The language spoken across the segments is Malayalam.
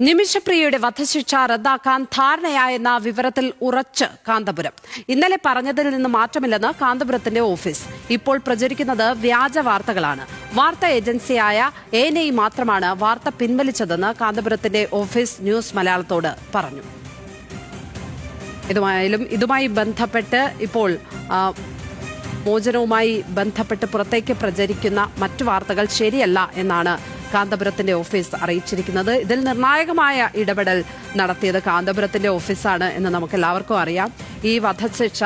നിമിഷപ്രിയയുടെ വധശിക്ഷ റദ്ദാക്കാൻ ധാരണയായെന്ന വിവരത്തിൽ ഉറച്ച് കാന്തപുരം. ഇന്നലെ പറഞ്ഞതിൽ നിന്ന് മാറ്റമില്ലെന്ന് കാന്തപുരത്തിന്റെ ഓഫീസ്. ഇപ്പോൾ പ്രചരിക്കുന്നത് വ്യാജ വാർത്തകളാണ്. വാർത്താ ഏജൻസിയായ ANI മാത്രമാണ് വാർത്ത പിൻവലിച്ചതെന്ന് കാന്തപുരത്തിന്റെ ഓഫീസ് ന്യൂസ് മലയാളത്തോട് പറഞ്ഞു. ഇതുമായി ബന്ധപ്പെട്ട് ഇപ്പോൾ മോചനവുമായി ബന്ധപ്പെട്ട് പുറത്തേക്ക് പ്രചരിക്കുന്ന മറ്റു വാർത്തകൾ ശരിയല്ല എന്നാണ് കാന്തപുരത്തിന്റെ ഓഫീസ് അറിയിച്ചിരിക്കുന്നത്. ഇതിൽ നിർണായകമായ ഇടപെടൽ നടത്തിയത് കാന്തപുരത്തിന്റെ ഓഫീസാണ് എന്ന് നമുക്ക് എല്ലാവർക്കും അറിയാം. ഈ വധശിക്ഷ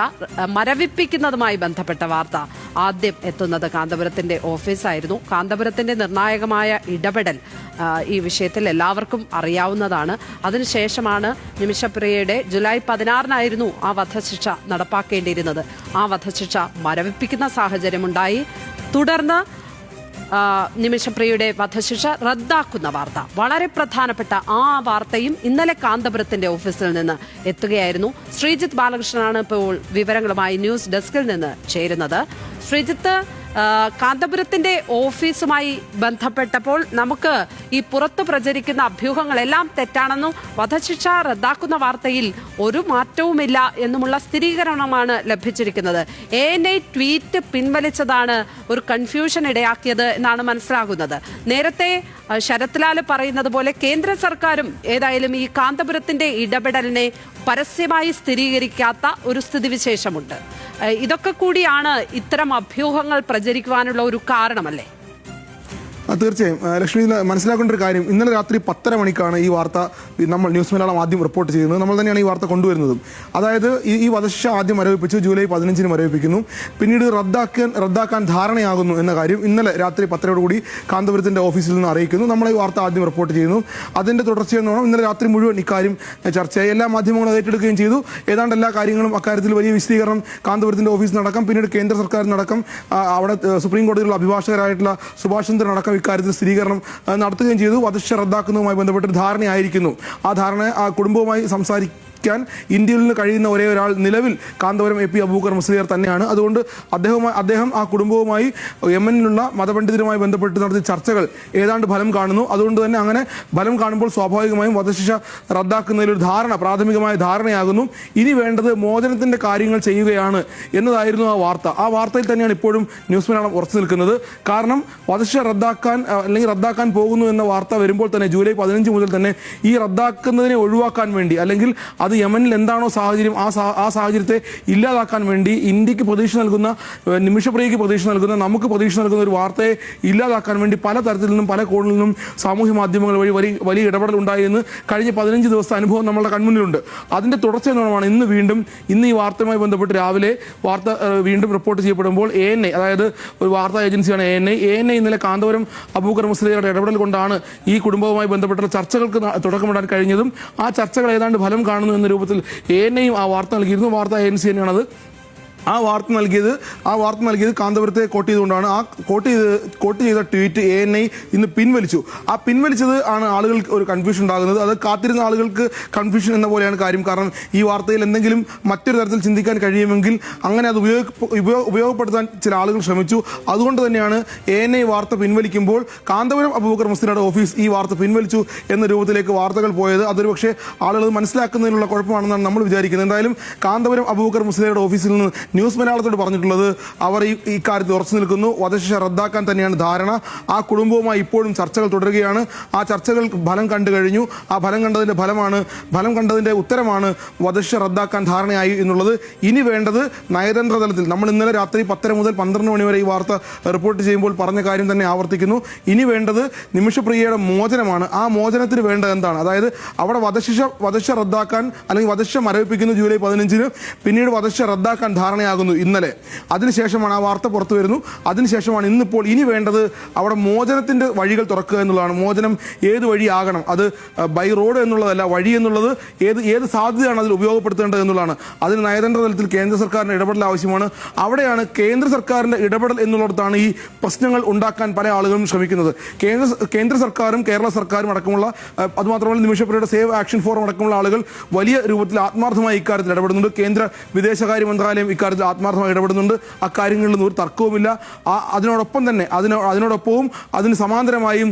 മരവിപ്പിക്കുന്നതുമായി ബന്ധപ്പെട്ട വാർത്ത ആദ്യം എത്തുന്നത് കാന്തപുരത്തിന്റെ ഓഫീസായിരുന്നു. കാന്തപുരത്തിന്റെ നിർണായകമായ ഇടപെടൽ ഈ വിഷയത്തിൽ എല്ലാവർക്കും അറിയാവുന്നതാണ്. അതിനുശേഷമാണ് നിമിഷപ്രിയയുടെ ജൂലൈ 16-നായിരുന്നു ആ വധശിക്ഷ നടപ്പാക്കേണ്ടിയിരുന്നത്. ആ വധശിക്ഷ മരവിപ്പിക്കുന്ന സാഹചര്യമുണ്ടായി. തുടർന്ന് നിമിഷപ്രിയയുടെ വധശിക്ഷ റദ്ദാക്കുന്ന വാർത്ത, വളരെ പ്രധാനപ്പെട്ട ആ വാർത്തയും ഇന്നലെ കാന്തപുരത്തിന്റെ ഓഫീസിൽ നിന്ന് എത്തുകയായിരുന്നു. ശ്രീജിത്ത് ബാലകൃഷ്ണനാണ് ഇപ്പോൾ വിവരങ്ങളുമായി ന്യൂസ് ഡെസ്കിൽ നിന്ന് ചേരുന്നത്. ശ്രീജിത്ത്, കാന്തപുരത്തിന്റെ ഓഫീസുമായി ബന്ധപ്പെട്ടപ്പോൾ നമുക്ക് ഈ പുറത്തു പ്രചരിക്കുന്ന അഭ്യൂഹങ്ങളെല്ലാം തെറ്റാണെന്നും വധശിക്ഷ റദ്ദാക്കുന്ന വാർത്തയിൽ ഒരു മാറ്റവുമില്ല എന്നുമുള്ള സ്ഥിരീകരണമാണ് ലഭിച്ചിരിക്കുന്നത്. ANI ട്വീറ്റ് പിൻവലിച്ചതാണ് ഒരു കൺഫ്യൂഷൻ ഇടയാക്കിയത് എന്നാണ് മനസ്സിലാകുന്നത്. നേരത്തെ ശരത് ലാൽ പറയുന്നത് പോലെ കേന്ദ്ര സർക്കാരും ഏതായാലും ഈ കാന്തപുരത്തിന്റെ ഇടപെടലിനെ പരസ്യമായി സ്ഥിരീകരിക്കാത്ത ഒരു സ്ഥിതിവിശേഷമുണ്ട്. ഇതൊക്കെ കൂടിയാണ് ഇത്തരം അഭ്യൂഹങ്ങൾ പ്രചരിക്കുവാനുള്ള ഒരു കാരണമല്ലേ? തീർച്ചയായും ലക്ഷ്മി, മനസ്സിലാക്കേണ്ട ഒരു കാര്യം, ഇന്നലെ രാത്രി 10:30 മണിക്കാണ് ഈ വാർത്ത നമ്മൾ ന്യൂസ് മലയാളം ആദ്യം റിപ്പോർട്ട് ചെയ്യുന്നത്. നമ്മൾ തന്നെയാണ് ഈ വാർത്ത കൊണ്ടുവരുന്നതും. അതായത് ഈ വധശിക്ഷ ആദ്യം മരവിപ്പിച്ചു, ജൂലൈ 15-ന് മരവിപ്പിക്കുന്നു. പിന്നീട് റദ്ദാക്കാൻ ധാരണയാകുന്നു എന്ന കാര്യം ഇന്നലെ രാത്രി 10:30 കാന്തപുരത്തിന്റെ ഓഫീസിൽ നിന്ന് അറിയിക്കുന്നു. നമ്മൾ ഈ വാർത്ത ആദ്യം റിപ്പോർട്ട് ചെയ്യുന്നു. അതിന്റെ തുടർച്ചയെന്നോണം ഇന്നലെ രാത്രി മുഴുവൻ ഇക്കാര്യം ചർച്ചയായി. എല്ലാ മാധ്യമങ്ങളും ഏറ്റെടുക്കുകയും ചെയ്തു. ഏതാണ്ട് എല്ലാ കാര്യങ്ങളും അക്കാര്യത്തിൽ വലിയ വിശദീകരണം കാന്തപുരത്തിന്റെ ഓഫീസിൽ നടക്കാം. പിന്നീട് കേന്ദ്ര സർക്കാരിനടക്കം അവിടെ സുപ്രീം കോടതിയിലുള്ള അഭിഭാഷകരായിട്ടുള്ള സുഭാഷ് ചന്ദ്രൻ അടക്കം ഇക്കാര്യത്തിൽ സ്ഥിരീകരണം നടത്തുകയും ചെയ്തു. വധശിക്ഷ റദ്ദാക്കുന്നതുമായി ബന്ധപ്പെട്ട് ധാരണയായിരിക്കുന്നു. ആ ധാരണ ആ കുടുംബവുമായി സംസാരിക്കാൻ ഇന്ത്യയിൽ നിന്ന് കഴിയുന്ന ഒരേ ഒരാൾ നിലവിൽ കാന്തപുരം AP അബൂബക്കർ മുസ്ലിയാർ തന്നെയാണ്. അതുകൊണ്ട് അദ്ദേഹം ആ കുടുംബവുമായി യമനിലുള്ള മതപണ്ഡിതരുമായി ബന്ധപ്പെട്ട് നടത്തിയ ചർച്ചകൾ ഏതാണ്ട് ഫലം കാണുന്നു. അതുകൊണ്ട് തന്നെ അങ്ങനെ ഫലം കാണുമ്പോൾ സ്വാഭാവികമായും വധശിക്ഷ റദ്ദാക്കുന്നതിലൊരു പ്രാഥമികമായ ധാരണയാകുന്നു. ഇനി വേണ്ടത് മോചനത്തിന്റെ കാര്യങ്ങൾ ചെയ്യുകയാണ് എന്നതായിരുന്നു ആ വാർത്ത. ആ വാർത്തയിൽ തന്നെയാണ് ഇപ്പോഴും ന്യൂസ് മലയാളം ഉറച്ചു നിൽക്കുന്നത്. കാരണം വധശിക്ഷ റദ്ദാക്കാൻ പോകുന്നു എന്ന വാർത്ത വരുമ്പോൾ തന്നെ ജൂലൈ 15 മുതൽ തന്നെ ഈ റദ്ദാക്കുന്നതിനെ ഒഴിവാക്കാൻ വേണ്ടി, അല്ലെങ്കിൽ അത് യമനിൽ എന്താണോ സാഹചര്യം ആ സാഹചര്യത്തെ ഇല്ലാതാക്കാൻ വേണ്ടി ഇന്ത്യക്ക് പ്രതീക്ഷ നൽകുന്ന, നിമിഷപ്രിയയ്ക്ക് പ്രതീക്ഷ നൽകുന്ന, നമുക്ക് പ്രതീക്ഷ നൽകുന്ന ഒരു വാർത്തയെ ഇല്ലാതാക്കാൻ വേണ്ടി പല തരത്തിൽ നിന്നും പല കോണിൽ നിന്നും സാമൂഹ്യ മാധ്യമങ്ങൾ വഴി വലിയ ഇടപെടൽ ഉണ്ടായി എന്ന് കഴിഞ്ഞ 15 ദിവസത്തെ അനുഭവം നമ്മളുടെ കൺമുന്നിലുണ്ട്. അതിന്റെ തുടർച്ച എന്നോണമാണ് ഇന്ന് ഈ വാർത്തയുമായി ബന്ധപ്പെട്ട് രാവിലെ വാർത്ത വീണ്ടും റിപ്പോർട്ട് ചെയ്യപ്പെടുമ്പോൾ ANI, അതായത് ഒരു വാർത്താ ഏജൻസിയാണ് ANI ഇന്നലെ കാന്തപുരം അബൂബക്കർ മുസ്ലിയാരുടെ ഇടപെടൽ കൊണ്ടാണ് ഈ കുടുംബവുമായി ബന്ധപ്പെട്ടുള്ള ചർച്ചകൾക്ക് തുടക്കമിടാൻ കഴിഞ്ഞതും ആ ചർച്ചകൾ ഏതാണ്ട് ഫലം കാണുന്നു എന്ന രൂപത്തിൽ ANIയും ആ വാർത്ത നൽകിയിരുന്നു. വാർത്താ ഏജൻസി തന്നെയാണത്. ആ വാർത്ത നൽകിയത് കാന്തപുരത്തെ കോട്ട് ചെയ്തുകൊണ്ടാണ്. ആ കോട്ട് ചെയ്ത ട്വീറ്റ് ANI ഇന്ന് പിൻവലിച്ചു. ആ പിൻവലിച്ചത് ആണ് ആളുകൾക്ക് ഒരു കൺഫ്യൂഷൻ ഉണ്ടാകുന്നത്. അത് കാത്തിരുന്ന ആളുകൾക്ക് കൺഫ്യൂഷൻ എന്ന പോലെയാണ് കാര്യം. കാരണം ഈ വാർത്തയിൽ എന്തെങ്കിലും മറ്റൊരു തരത്തിൽ ചിന്തിക്കാൻ കഴിയുമെങ്കിൽ അങ്ങനെ അത് ഉപയോഗപ്പെടുത്താൻ ചില ആളുകൾ ശ്രമിച്ചു. അതുകൊണ്ട് തന്നെയാണ് ANI വാർത്ത പിൻവലിക്കുമ്പോൾ കാന്തപുരം അബൂബക്കർ മുസ്ലിയാരുടെ ഓഫീസ് ഈ വാർത്ത പിൻവലിച്ചു എന്ന രൂപത്തിലേക്ക് വാർത്തകൾ പോയത്. അതൊരു പക്ഷേ ആളുകൾ മനസ്സിലാക്കുന്നതിനുള്ള കുഴപ്പമാണെന്നാണ് നമ്മൾ വിചാരിക്കുന്നത്. എന്തായാലും കാന്തപുരം അബൂബക്കർ മുസ്ലിയാരുടെ ഓഫീസിൽ നിന്ന് ന്യൂസ് മലയാളത്തോട് പറഞ്ഞിട്ടുള്ളത് അവർ ഈ കാര്യത്തിൽ ഉറച്ചു നിൽക്കുന്നു. വധശിക്ഷ റദ്ദാക്കാൻ തന്നെയാണ് ധാരണ. ആ കുടുംബവുമായി ഇപ്പോഴും ചർച്ചകൾ തുടരുകയാണ്. ആ ചർച്ചകൾ ഫലം കണ്ടു കഴിഞ്ഞു. ആ ഫലം കണ്ടതിന്റെ ഉത്തരമാണ് വധശിക്ഷ റദ്ദാക്കാൻ ധാരണയായി എന്നുള്ളത്. ഇനി വേണ്ടത് നയതന്ത്ര തലത്തിൽ, നമ്മൾ ഇന്നലെ രാത്രി 10 മുതൽ 12 മണി വരെ ഈ വാർത്ത റിപ്പോർട്ട് ചെയ്യുമ്പോൾ പറഞ്ഞ കാര്യം തന്നെ ആവർത്തിക്കുന്നു. ഇനി വേണ്ടത് നിമിഷപ്രിയയുടെ മോചനമാണ്. ആ മോചനത്തിന് വേണ്ടത് എന്താണ്? അതായത് അവിടെ വധശിക്ഷ റദ്ദാക്കാൻ, അല്ലെങ്കിൽ വധശിക്ഷ മരവിപ്പിക്കുന്നു ജൂലൈ 15-ന്. പിന്നീട് വധശിക്ഷ റദ്ദാക്കാൻ ധാരണയാകുന്നു ഇന്നലെ. അതിനുശേഷമാണ് ആ വാർത്ത പുറത്തു വരുന്നു. അതിനുശേഷമാണ് ഇന്നിപ്പോൾ ഇനി വേണ്ടത് അവിടെ മോചനത്തിന്റെ വഴികൾ തുറക്കുക എന്നുള്ളതാണ്. മോചനം ഏത് വഴിയാകണം, അത് ബൈ റോഡ് എന്നുള്ളതല്ല, വഴി എന്നുള്ളത് ഏത് സാധ്യതയാണ് അതിൽ ഉപയോഗപ്പെടുത്തേണ്ടത് എന്നുള്ളതാണ്. അതിന് നയതന്ത്ര തലത്തിൽ കേന്ദ്ര സർക്കാരിന്റെ ഇടപെടൽ ആവശ്യമാണ്. അവിടെയാണ് കേന്ദ്ര സർക്കാരിന്റെ ഇടപെടൽ എന്നുള്ളിടത്താണ് ഈ പ്രശ്നങ്ങൾ ഉണ്ടാക്കാൻ പല ആളുകളും ശ്രമിക്കുന്നത്. കേന്ദ്ര സർക്കാരും കേരള സർക്കാരും അടക്കമുള്ള, അതുമാത്രമല്ല നിമിഷപ്രിയയുടെ സേവ് ആക്ഷൻ ഫോറം അടക്കമുള്ള ആളുകൾ വലിയ രൂപത്തിൽ ആത്മാർത്ഥമായി ഇക്കാര്യത്തിൽ ഇടപെടുന്നുണ്ട്. കേന്ദ്ര വിദേശകാര്യ മന്ത്രാലയം ഇക്കാര്യത്തിൽ ഇക്കാര്യത്തിൽ ആത്മാർത്ഥമായി ഇടപെടുന്നുണ്ട്. അക്കാര്യങ്ങളിൽ ഒരു തർക്കവുമില്ല. അതിനോടൊപ്പം തന്നെ അതിനോടൊപ്പവും അതിന് സമാന്തരമായും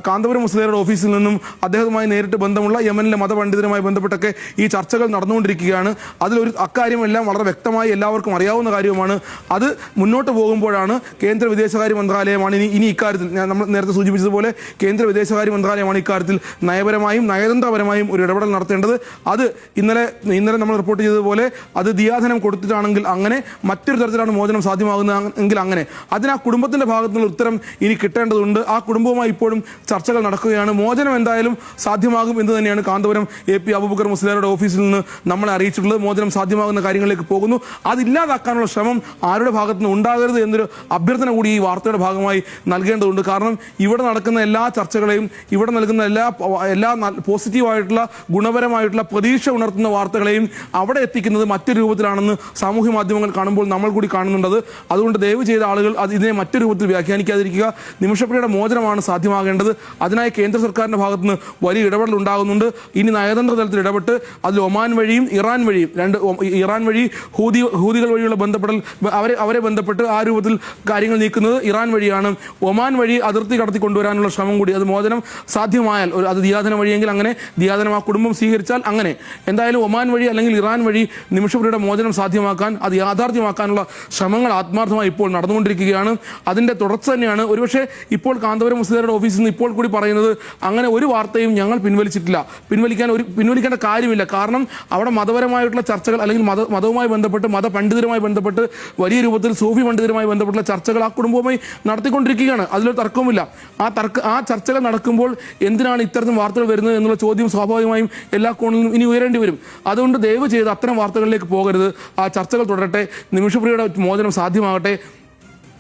കാന്തപുരം മുസ്ലിയാരുടെ ഓഫീസിൽ നിന്നും അദ്ദേഹവുമായി നേരിട്ട് ബന്ധമുള്ള യമനിലെ മതപണ്ഡിതരുമായി ബന്ധപ്പെട്ടൊക്കെ ഈ ചർച്ചകൾ നടന്നുകൊണ്ടിരിക്കുകയാണ്. അതിലൊരു അക്കാര്യമെല്ലാം വളരെ വ്യക്തമായി എല്ലാവർക്കും അറിയാവുന്ന കാര്യവുമാണ്. അത് മുന്നോട്ട് പോകുമ്പോഴാണ് കേന്ദ്ര വിദേശകാര്യ മന്ത്രാലയമാണ് ഇനി ഇക്കാര്യത്തിൽ നമ്മൾ നേരത്തെ സൂചിപ്പിച്ചതുപോലെ കേന്ദ്ര വിദേശകാര്യ മന്ത്രാലയമാണ് ഇക്കാര്യത്തിൽ നയപരമായും നയതന്ത്രപരമായും ഒരു ഇടപെടൽ നടത്തേണ്ടത്. അത് ഇന്നലെ നമ്മൾ റിപ്പോർട്ട് ചെയ്തതുപോലെ അത് ദിയാധനം കൊടുത്തിട്ടാണെങ്കിൽ അങ്ങനെ, മറ്റൊരു തരത്തിലാണ് മോചനം സാധ്യമാകുന്നതെങ്കിൽ അങ്ങനെ, അതിന് ആ കുടുംബത്തിന്റെ ഭാഗത്തു നിന്നുള്ള ഉത്തരം ഇനി കിട്ടേണ്ടതുണ്ട്. ആ കുടുംബവുമായി ഇപ്പോഴും ചർച്ചകൾ നടക്കുകയാണ്. മോചനം എന്തായാലും സാധ്യമാകും എന്ന് തന്നെയാണ് കാന്തപുരം AP അബൂബക്കർ മുസ്ലിയാരുടെ ഓഫീസിൽ നിന്ന് നമ്മളെ അറിയിച്ചിട്ടുള്ളത്. മോചനം സാധ്യമാകുന്ന കാര്യങ്ങളിലേക്ക് പോകുന്നു. അതില്ലാതാക്കാനുള്ള ശ്രമം ആരുടെ ഭാഗത്തുനിന്ന് ഉണ്ടാകരുത് എന്നൊരു അഭ്യർത്ഥന കൂടി ഈ വാർത്തയുടെ ഭാഗമായി നൽകേണ്ടതുണ്ട്. കാരണം ഇവിടെ നടക്കുന്ന എല്ലാ ചർച്ചകളെയും, ഇവിടെ നൽകുന്ന എല്ലാ പോസിറ്റീവായിട്ടുള്ള ഗുണപരമായിട്ടുള്ള പ്രതീക്ഷ ഉണർത്തുന്ന വാർത്തകളെയും അവിടെ എത്തിക്കുന്നത് മറ്റൊരു രൂപത്തിലാണെന്ന് സാമൂഹ്യ മാധ്യമങ്ങൾ കാണുമ്പോൾ നമ്മൾ കൂടി കാണുന്നുണ്ടത്. അതുകൊണ്ട് ദയവ് ചെയ്ത ആളുകൾ ഇതിനെ മറ്റൊരു രൂപത്തിൽ വ്യാഖ്യാനിക്കാതിരിക്കുക. നിമിഷപ്രിയയുടെ മോചനമാണ് സാധ്യമാകേണ്ടത്. അതിനായി കേന്ദ്ര സർക്കാരിന്റെ ഭാഗത്തുനിന്ന് വലിയ ഇടപെടൽ ഉണ്ടാകുന്നുണ്ട്. ഇനി നയതന്ത്ര തലത്തിൽ ഇടപെട്ട് അതിൽ ഒമാൻ വഴിയും ഇറാൻ വഴിയും ഇറാൻ വഴി ഹൂതികൾ വഴിയുള്ള ബന്ധപ്പെടൽ അവരെ ബന്ധപ്പെട്ട് ആ രൂപത്തിൽ കാര്യങ്ങൾ നീക്കുന്നത് ഇറാൻ വഴിയാണ്. ഒമാൻ വഴി അതിർത്തി കടത്തി കൊണ്ടുവരാനുള്ള ശ്രമം കൂടി, അത് മോചനം സാധ്യമായാൽ, അത് ദിയാധന വഴിയെങ്കിൽ അങ്ങനെ, ദിയാധനം ആ കുടുംബം സ്വീകരിച്ചാൽ അങ്ങനെ, എന്തായാലും ഒമാൻ വഴി അല്ലെങ്കിൽ ഇറാൻ വഴി നിമിഷപ്രിയയുടെ മോചനം സാധ്യമാക്കാൻ, അത് യാഥാർത്ഥ്യമാക്കാനുള്ള ശ്രമങ്ങൾ ആത്മാർത്ഥമായി ഇപ്പോൾ നടന്നുകൊണ്ടിരിക്കുകയാണ്. അതിന്റെ തുടർച്ച തന്നെയാണ് ഒരുപക്ഷെ ഇപ്പോൾ കാന്തപുരം മുസ്ലിയാരുടെ ഓഫീസിൽ നിന്ന് ഇപ്പോൾ കൂടി പറയുന്നത്, അങ്ങനെ ഒരു വാർത്തയും ഞങ്ങൾ പിൻവലിച്ചിട്ടില്ല, പിൻവലിക്കേണ്ട കാര്യമില്ല. കാരണം അവിടെ മതപരമായിട്ടുള്ള ചർച്ചകൾ അല്ലെങ്കിൽ മതവുമായി ബന്ധപ്പെട്ട്, മതപണ്ഡിതരുമായി ബന്ധപ്പെട്ട്, വലിയ രൂപത്തിൽ സൂഫി പണ്ഡിതരുമായി ബന്ധപ്പെട്ടുള്ള ചർച്ചകൾ ആ കുടുംബവുമായി നടത്തിക്കൊണ്ടിരിക്കുകയാണ്. അതിലൊരു തർക്കവുമില്ല. ആ ചർച്ചകൾ നടക്കുമ്പോൾ എന്തിനാണ് ഇത്തരത്തിൽ വാർത്തകൾ വരുന്നത് എന്നുള്ള ചോദ്യം സ്വാഭാവികമായും എല്ലാ കോണിലും ഇനി ഉയരേണ്ടി വരും. അതുകൊണ്ട് ദയവ് ചെയ്ത് അത്തരം വാർത്തകളിലേക്ക് പോകരുത്. ആ ചർച്ചകൾ തുടരട്ടെ. നിമിഷപ്രിയയുടെ മോചനം സാധ്യമാകട്ടെ.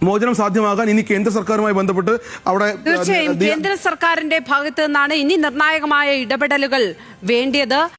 മോചനം സാധ്യമാകാൻ ഇനി കേന്ദ്ര സർക്കാരുമായി ബന്ധപ്പെട്ട് അവിടെ തീർച്ചയായും കേന്ദ്ര സർക്കാരിന്റെ ഭാഗത്ത് നിന്നാണ് ഇനി നിർണായകമായ ഇടപെടലുകൾ വേണ്ടിയത്.